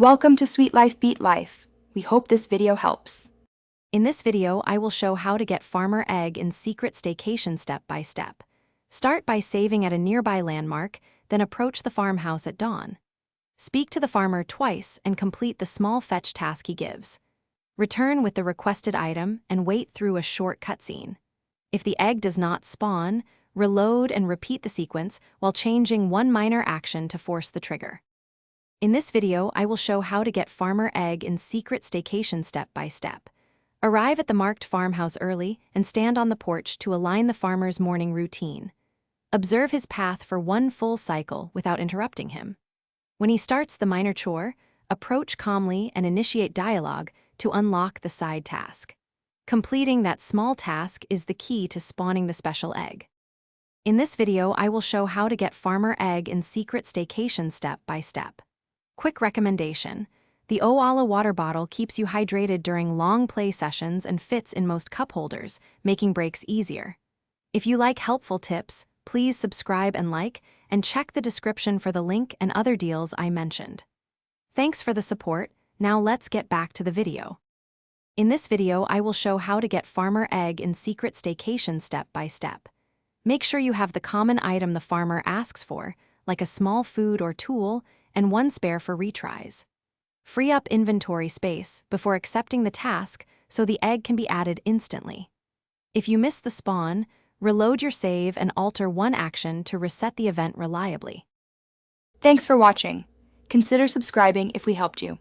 Welcome to Sweet Life Beat Life. We hope this video helps. In this video, I will show how to get farmer egg in secret staycation step by step. Start by saving at a nearby landmark, then approach the farmhouse at dawn. Speak to the farmer twice and complete the small fetch task he gives. Return with the requested item and wait through a short cutscene. If the egg does not spawn, reload and repeat the sequence while changing one minor action to force the trigger. In this video, I will show how to get farmer egg in secret staycation step by step. Arrive at the marked farmhouse early and stand on the porch to align the farmer's morning routine. Observe his path for one full cycle without interrupting him. When he starts the minor chore, approach calmly and initiate dialogue to unlock the side task. Completing that small task is the key to spawning the special egg. In this video, I will show how to get farmer egg in secret staycation step by step. Quick recommendation: the Owala water bottle keeps you hydrated during long play sessions and fits in most cup holders, making breaks easier. If you like helpful tips, please subscribe and like, and check the description for the link and other deals I mentioned. Thanks for the support. Now let's get back to the video. In this video, I will show how to get farmer egg in secret staycation step by step. Make sure you have the common item the farmer asks for, like a small food or tool, and one spare for retries. Free up inventory space before accepting the task so the egg can be added instantly. If you miss the spawn, reload your save and alter one action to reset the event reliably. Thanks for watching. Consider subscribing if we helped you.